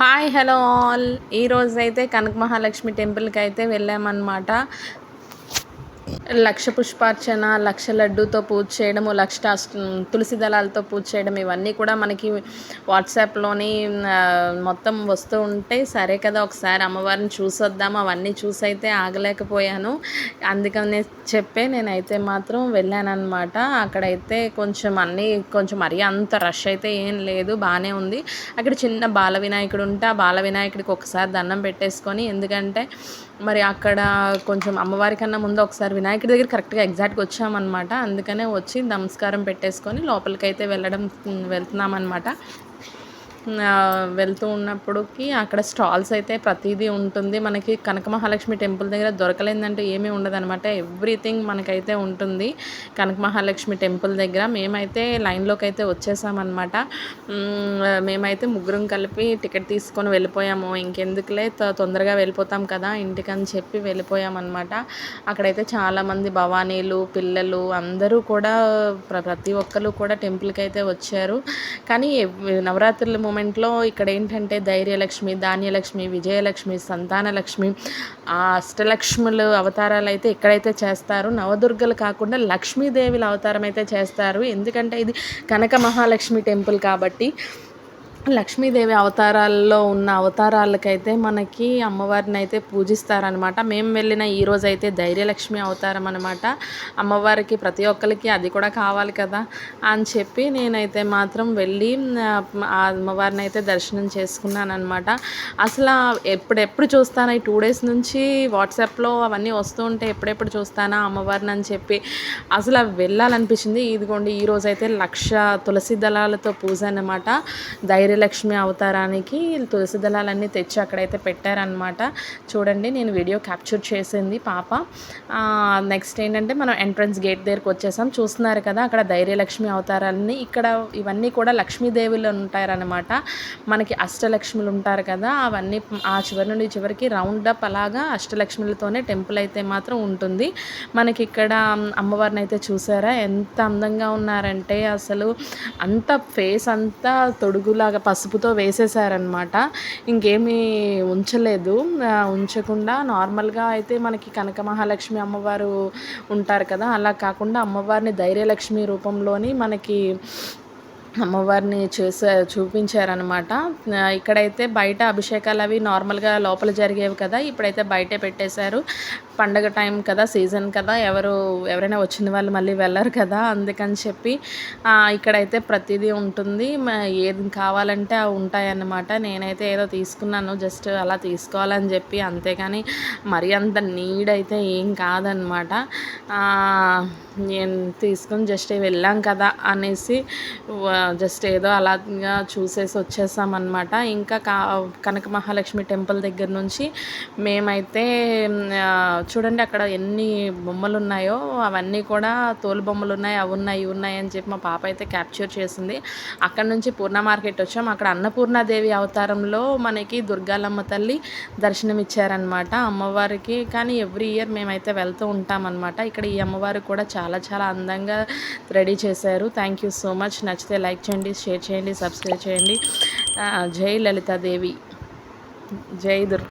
Hi hello all. ఈరోజైతే కనక మహాలక్ష్మి టెంపుల్కి అయితే వెళ్ళామన్నమాట. లక్ష పుష్పార్చన, లక్ష లడ్డూతో పూజ చేయడము, తులసి దళాలతో పూజ చేయడం, ఇవన్నీ కూడా మనకి వాట్సాప్లోని మొత్తం వస్తూ ఉంటే, సరే కదా ఒకసారి అమ్మవారిని చూసొద్దాము, అవన్నీ చూసైతే ఆగలేకపోయాను. అందుకనే నేనైతే మాత్రం వెళ్ళానన్నమాట. అక్కడైతే కొంచెం మరీ అంత రష్ అయితే ఏం లేదు, బాగానే ఉంది. అక్కడ చిన్న బాల వినాయకుడు ఉంటే ఆ బాల వినాయకుడికి ఒకసారి దండం పెట్టేసుకొని, ఎందుకంటే మరి అక్కడ కొంచెం అమ్మవారి కన్నా ముందు ఒకసారి వినాయకుడి దగ్గర కరెక్ట్గా ఎగ్జాక్ట్గా వచ్చామన్నమాట. అందుకనే వచ్చి నమస్కారం పెట్టేసుకొని లోపలికైతే వెళ్తున్నామన్నమాట. వెళ్తూ ఉన్నప్పటికి అక్కడ స్టాల్స్ అయితే ప్రతిదీ ఉంటుంది. మనకి కనక మహాలక్ష్మి టెంపుల్ దగ్గర దొరకలేదంటే ఏమీ ఉండదన్నమాట. ఎవ్రీథింగ్ మనకైతే ఉంటుంది కనక మహాలక్ష్మి టెంపుల్ దగ్గర. మేమైతే లైన్లోకి అయితే వచ్చేసామన్నమాట. మేమైతే ముగ్గురం కలిపి టికెట్ తీసుకొని వెళ్ళిపోయాము. ఇంకెందుకులే తొందరగా వెళ్ళిపోతాం కదా ఇంటికని చెప్పి వెళ్ళిపోయామన్నమాట. అక్కడైతే చాలామంది భవానీలు, పిల్లలు అందరూ కూడా ప్రతి ఒక్కరు కూడా టెంపుల్కి అయితే వచ్చారు. కానీ నవరాత్రుల మూమెంట్లో ఇక్కడ ఏంటంటే ధైర్యలక్ష్మి, ధాన్యలక్ష్మి, విజయలక్ష్మి, సంతానలక్ష్మి, ఆ అష్టలక్ష్ములు అవతారాలు అయితే ఇక్కడైతే చేస్తారు. నవదుర్గలు కాకుండా లక్ష్మీదేవిల అవతారం అయితే చేస్తారు. ఎందుకంటే ఇది కనక మహాలక్ష్మి టెంపుల్ కాబట్టి లక్ష్మీదేవి అవతారాల్లో ఉన్న అవతారాలకైతే మనకి అమ్మవారిని అయితే పూజిస్తారనమాట. మేము వెళ్ళిన ఈరోజు అయితే ధైర్యలక్ష్మి అవతారం అనమాట. అమ్మవారికి ప్రతి ఒక్కరికి అది కూడా కావాలి కదా అని చెప్పి నేనైతే మాత్రం వెళ్ళి ఆ అమ్మవారిని అయితే దర్శనం చేసుకున్నాను అనమాట. అసలు ఎప్పుడెప్పుడు చూస్తాను, ఈ 2 days నుంచి వాట్సాప్లో అవన్నీ వస్తూ ఉంటే ఎప్పుడెప్పుడు చూస్తానా అమ్మవారిని అని చెప్పి అసలు వెళ్ళాలనిపించింది. ఇదిగోండి ఈరోజైతే 1,00,000 తులసి దళాలతో పూజ అనమాట. ధైర్యలక్ష్మి అవతారానికి తులసి దళాలన్నీ తెచ్చి అక్కడైతే పెట్టారనమాట. చూడండి, నేను వీడియో క్యాప్చర్ చేసింది పాప. నెక్స్ట్ ఏంటంటే మనం ఎంట్రన్స్ గేట్ దగ్గరికి వచ్చేసాం. చూస్తున్నారు కదా అక్కడ ధైర్యలక్ష్మి అవతారాలని. ఇక్కడ ఇవన్నీ కూడా లక్ష్మీదేవులు ఉంటారనమాట. మనకి అష్టలక్ష్ములు ఉంటారు కదా, అవన్నీ ఆ చివరి నుండి చివరికి రౌండ్ అప్ అలాగా అష్టలక్ష్ములతోనే టెంపుల్ అయితే మాత్రం ఉంటుంది. మనకి ఇక్కడ అమ్మవారిని అయితే చూసారా ఎంత అందంగా ఉన్నారంటే, అసలు అంత ఫేస్ అంతా తొడుగులాగా పసుపుతో వేసేసారనమాట. ఇంకేమీ ఉంచలేదు. ఉంచకుండా నార్మల్గా అయితే మనకి కనక మహాలక్ష్మి అమ్మవారు ఉంటారు కదా, అలా కాకుండా అమ్మవారిని ధైర్యలక్ష్మి రూపంలోని మనకి అమ్మవారిని చూపించారనమాట. ఇక్కడైతే బయట అభిషేకాలు అవి నార్మల్గా లోపల జరిగేవి కదా, ఇప్పుడైతే బయటే పెట్టేశారు. పండగ టైం కదా, సీజన్ కదా, ఎవరైనా వచ్చిన వాళ్ళు మళ్ళీ వెళ్ళరు కదా, అందుకని చెప్పి ఇక్కడైతే ప్రతిదీ ఉంటుంది. ఏది కావాలంటే అవి ఉంటాయన్నమాట. నేనైతే ఏదో తీసుకున్నాను, జస్ట్ అలా తీసుకోవాలని చెప్పి, అంతేగాని మరీ అంత నీడ్ అయితే ఏం కాదనమాట. నేను తీసుకొని జస్ట్ వెళ్ళాం కదా అనేసి జస్ట్ ఏదో అలాగా చూసేసి వచ్చేసామన్నమాట. ఇంకా కనక మహాలక్ష్మి టెంపుల్ దగ్గర నుంచి మేమైతే చూడండి అక్కడ ఎన్ని బొమ్మలు ఉన్నాయో, అవన్నీ కూడా తోలు బొమ్మలు ఉన్నాయి, అవి ఉన్నాయి ఇవి ఉన్నాయి అని చెప్పి మా పాప అయితే క్యాప్చర్ చేసింది. అక్కడ నుంచి పూర్ణ మార్కెట్ వచ్చాం. అక్కడ అన్నపూర్ణాదేవి అవతారంలో మనకి దుర్గాలమ్మ తల్లి దర్శనం ఇచ్చారనమాట అమ్మవారికి. కానీ ఎవ్రీ ఇయర్ మేమైతే వెళ్తూ ఉంటామన్నమాట. ఇక్కడ ఈ అమ్మవారు కూడా చాలా చాలా అందంగా రెడీ చేశారు. Thank you so much. నచ్చితే లైక్ చేయండి, షేర్ చేయండి, సబ్స్క్రైబ్ చేయండి. జై లలితాదేవి, జై దుర్గా.